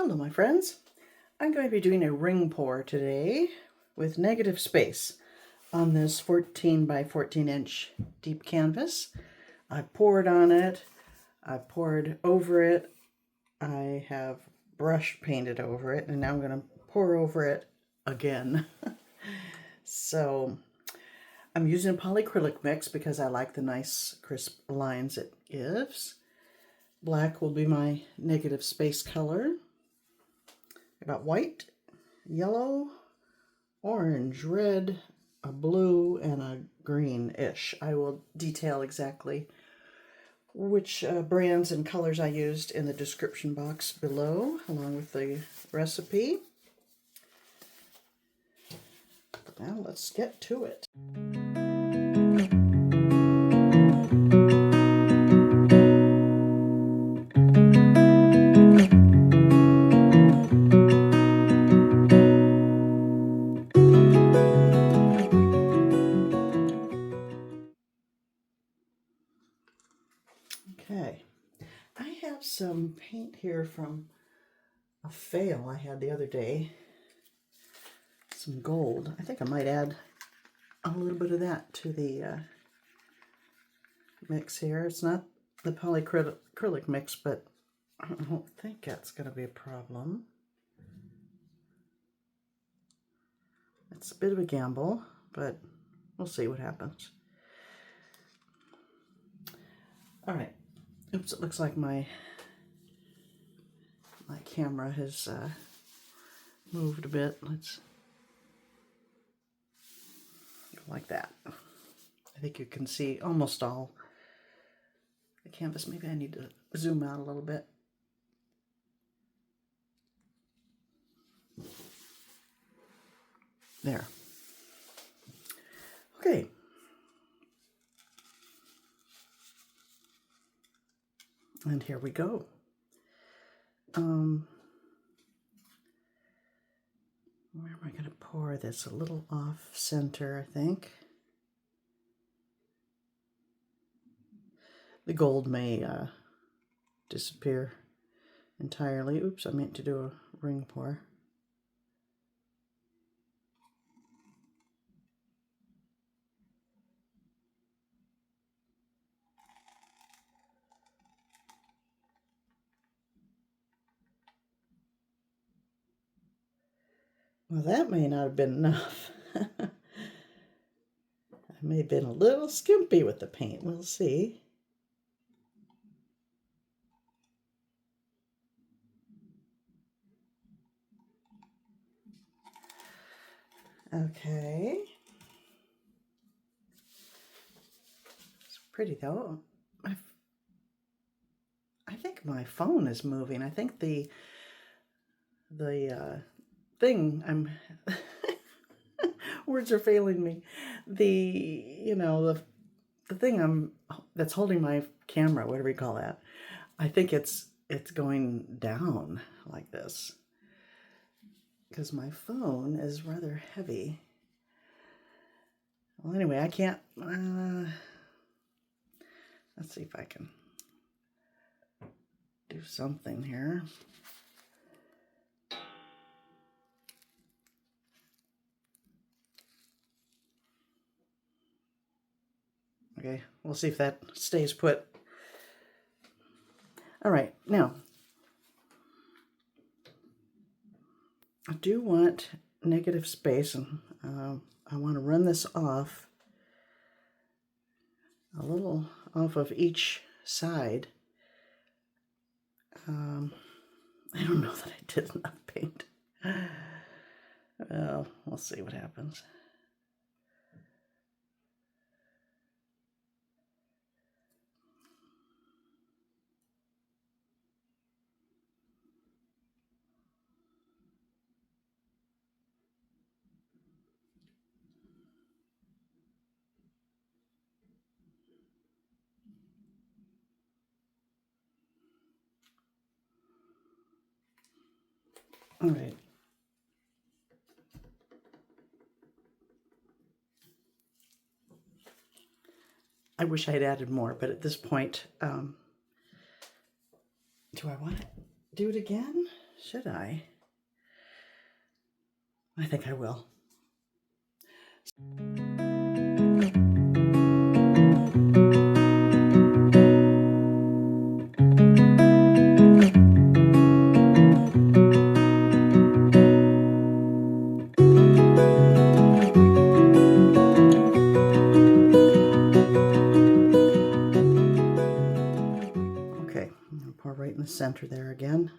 Hello my friends, I'm going to be doing a ring pour today with negative space on this 14 by 14 inch deep canvas. I poured on it, I poured over it, I have brush painted over it, and now I'm going to pour over it again. So I'm using a polycrylic mix because I like the nice crisp lines it gives. Black will be my negative space color. I got white, yellow, orange, red, a blue, and a green-ish. I will detail exactly which brands and colors I used in the description box below, along with the recipe. But now let's get to it. Okay, I have some paint here from a fail I had the other day. Some gold. I think I might add a little bit of that to the mix here. It's not the polycrylic mix, but I don't think that's going to be a problem. It's a bit of a gamble, but we'll see what happens. All right. Oops, it looks like my camera has moved a bit. Let's go like that. I think you can see almost all the canvas. Maybe I need to zoom out a little bit. There. Okay. And here we go. Where am I going to pour this? A little off center, I think. The gold may disappear entirely. Oops, I meant to do a ring pour. Well, that may not have been enough. I may have been a little skimpy with the paint. We'll see. Okay. It's pretty though. I think my phone is moving. I think the thing I'm words are failing me. The thing that's holding my camera, whatever you call that. I think it's going down like this because my phone is rather heavy. Well, anyway, I can't. Let's see if I can do something here. Okay, we'll see if that stays put. All right, now I do want negative space, and I want to run this off a little off of each side. I don't know that I did enough paint. Well, we'll see what happens. All right. I wish I had added more, but at this point, do I want to do it again? Should I? I think I will. Okay, I'm going to pour right in the center there again.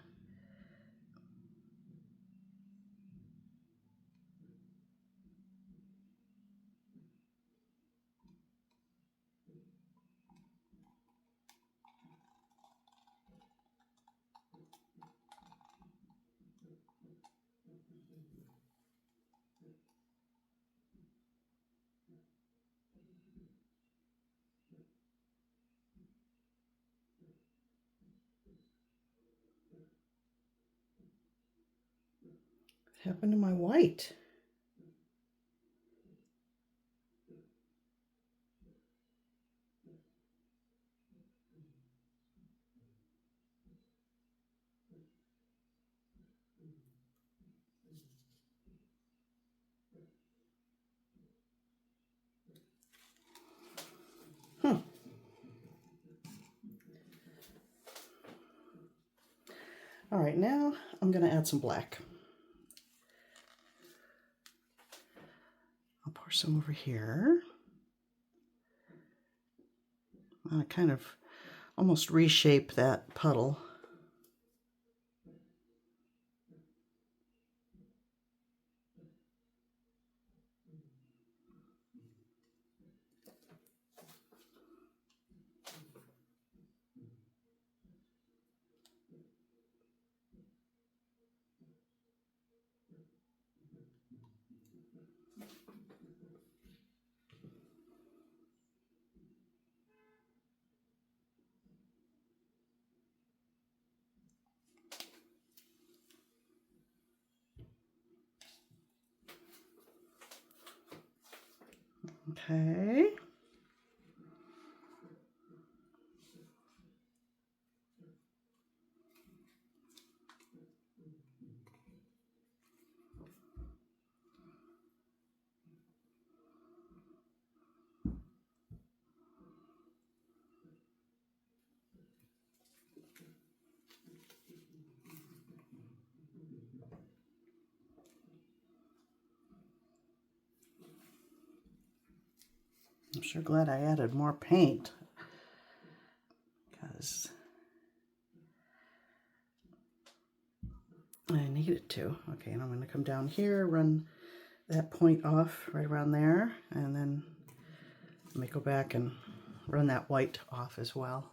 What happened to my white? All right, now I'm going to add some black. I'll pour some over here. I kind of almost reshape that puddle. Okay. I'm sure glad I added more paint because I needed to. Okay, and I'm going to come down here, run that point off right around there, and then let me go back and run that white off as well.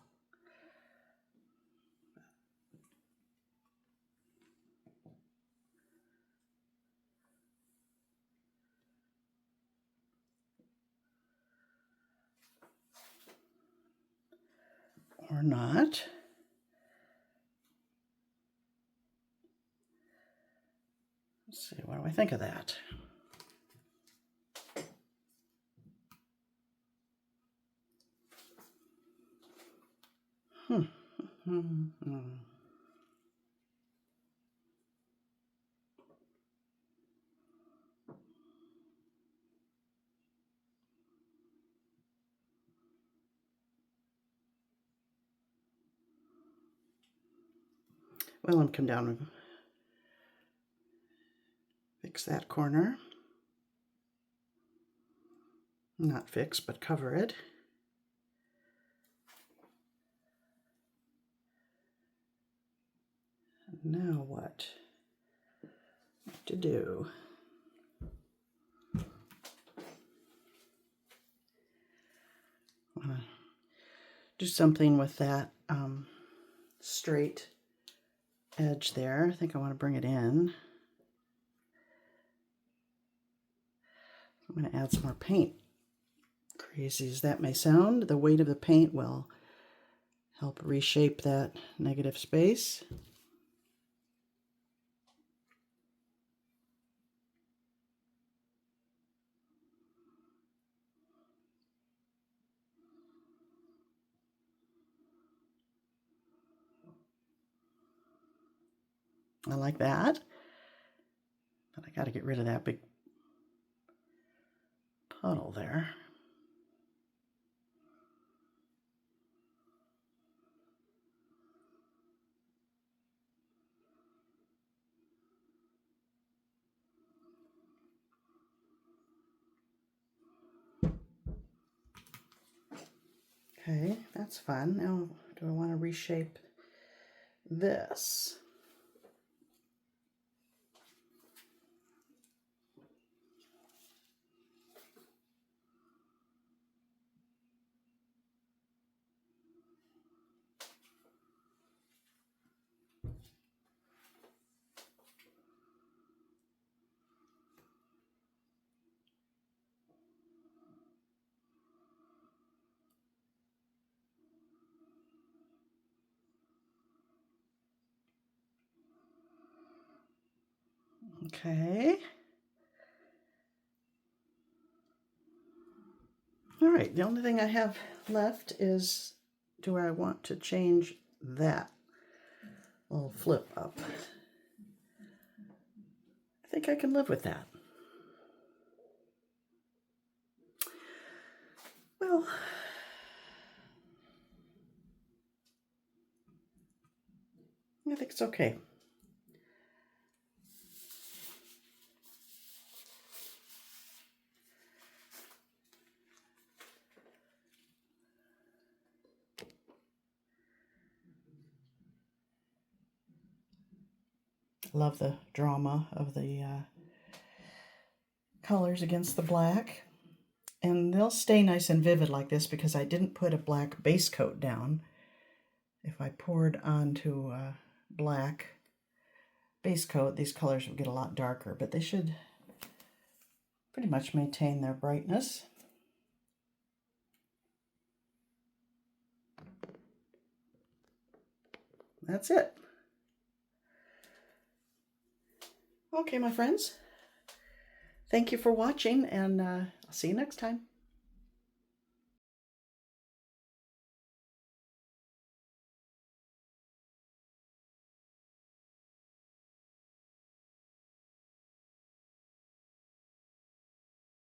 Or not. Let's see, what do I think of that? Well, I'm come down and fix that corner. Not fix, but cover it. Now what to do? Do something with that straight edge there. I think I want to bring it in. I'm going to add some more paint. Crazy as that may sound, the weight of the paint will help reshape that negative space. I like that. But I got to get rid of that big puddle there. Okay, that's fun. Now, do I want to reshape this? Okay. All right, the only thing I have left is, do I want to change that little flip up? I think I can live with that. Well, I think it's okay. Love the drama of the colors against the black. And they'll stay nice and vivid like this because I didn't put a black base coat down. If I poured onto a black base coat, these colors would get a lot darker, but they should pretty much maintain their brightness. That's it. Okay, my friends. Thank you for watching, and I'll see you next time.